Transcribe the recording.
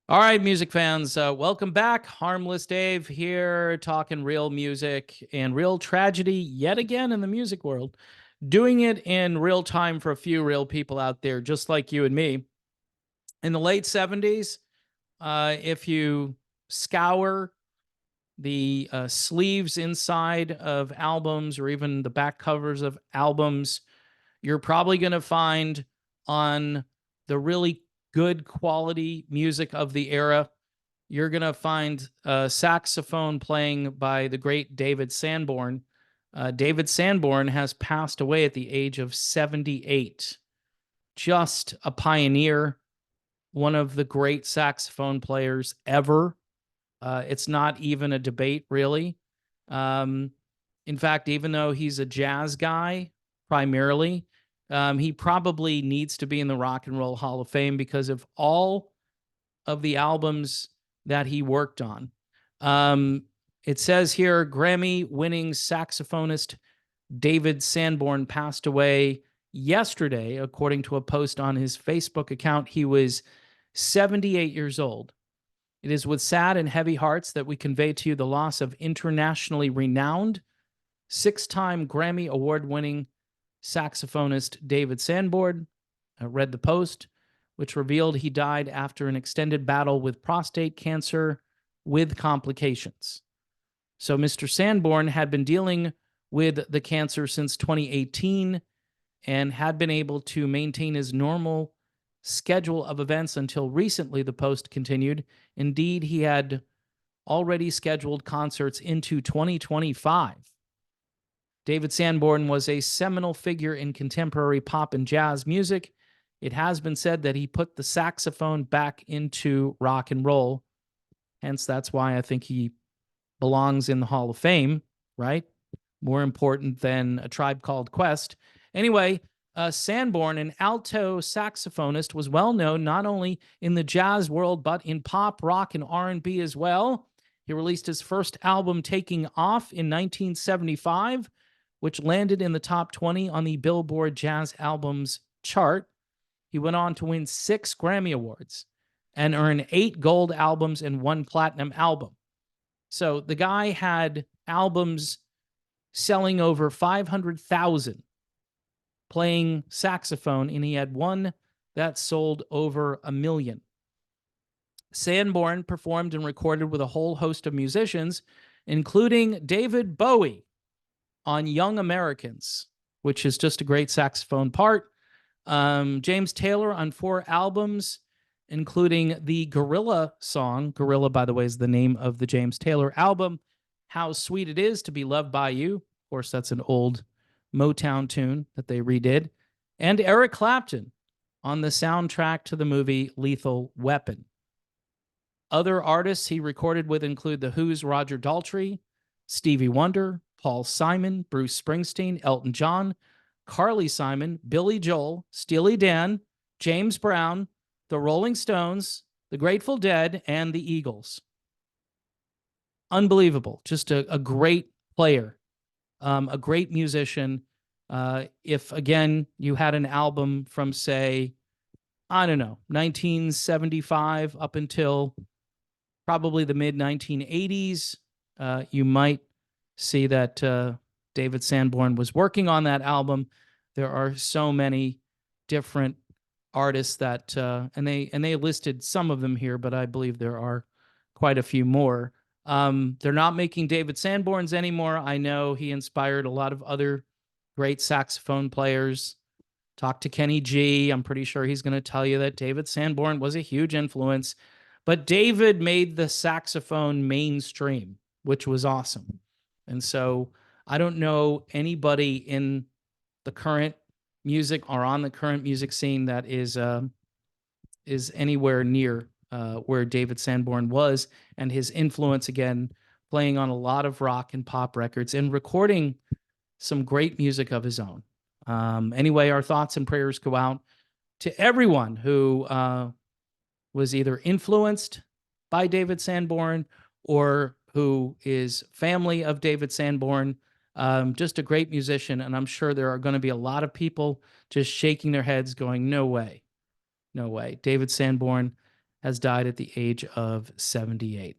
All right, music fans, welcome back. Harmless Dave here, talking real music and real tragedy yet again in the music world. Doing it in real time for a few real people out there, just like you and me. In the late 70s, if you scour the sleeves inside of albums or even the back covers of albums, you're probably going to find on the really good quality music of the era, you're going to find a saxophone playing by the great David Sanborn. David Sanborn has passed away at the age of 78. Just a pioneer, one of the great saxophone players ever. It's not even a debate, really. Um, in fact, even though he's a jazz guy primarily, he probably needs to be in the Rock and Roll Hall of Fame because of all of the albums that he worked on. Um, it says here Grammy winning saxophonist David Sanborn passed away yesterday, according to a post on his Facebook account. He was 78 years old. It is with sad and heavy hearts that we convey to you the loss of internationally renowned, six-time Grammy award-winning saxophonist David Sanborn. I read the post, which revealed he died after an extended battle with prostate cancer with complications. So Mr. Sanborn had been dealing with the cancer since 2018 and had been able to maintain his normal schedule of events until recently, the post continued. Indeed, he had already scheduled concerts into 2025. David Sanborn was a seminal figure in contemporary pop and jazz music. It has been said that he put the saxophone back into rock and roll. Hence, that's why I think he belongs in the Hall of Fame, right? More important than A Tribe Called Quest. Anyway, Sanborn, an alto saxophonist, was well known not only in the jazz world but in pop, rock, and R&B as well. He released his first album, Taking Off, in 1975, which landed in the top 20 on the Billboard Jazz Albums chart. He went on to win 6 Grammy Awards and earn 8 gold albums and 1 platinum album. So the guy had albums selling over 500,000 playing saxophone, and he had one that sold over 1 million. Sanborn performed and recorded with a whole host of musicians, including David Bowie on Young Americans, which is just a great saxophone part. James Taylor on 4 albums, including the Gorilla song. Gorilla, by the way, is the name of the James Taylor album. How Sweet It Is to Be Loved by You. Of course, that's an old Motown tune that they redid. And Eric Clapton on the soundtrack to the movie Lethal Weapon. Other artists he recorded with include The Who's Roger Daltrey, Stevie Wonder, Paul Simon, Bruce Springsteen, Elton John, Carly Simon, Billy Joel, Steely Dan, James Brown, the Rolling Stones, the Grateful Dead, and the Eagles. Unbelievable. Just a great player, a great musician. If, again, you had an album from, say, I don't know, 1975 up until probably the mid-1980s, you might see that David Sanborn was working on that album. There are so many different artists that, and they listed some of them here, but I believe there are quite a few more. They're not making David Sanborns anymore. I know he inspired a lot of other great saxophone players. Talk to Kenny G. I'm pretty sure he's going to tell you that David Sanborn was a huge influence. But David made the saxophone mainstream, which was awesome. And so I don't know anybody in the current music or on the current music scene that is anywhere near where David Sanborn was, and his influence, again, playing on a lot of rock and pop records and recording some great music of his own. Anyway, our thoughts and prayers go out to everyone who was either influenced by David Sanborn or who is family of David Sanborn. Just a great musician, and I'm sure there are going to be a lot of people just shaking their heads going, no way, no way. David Sanborn has died at the age of 78.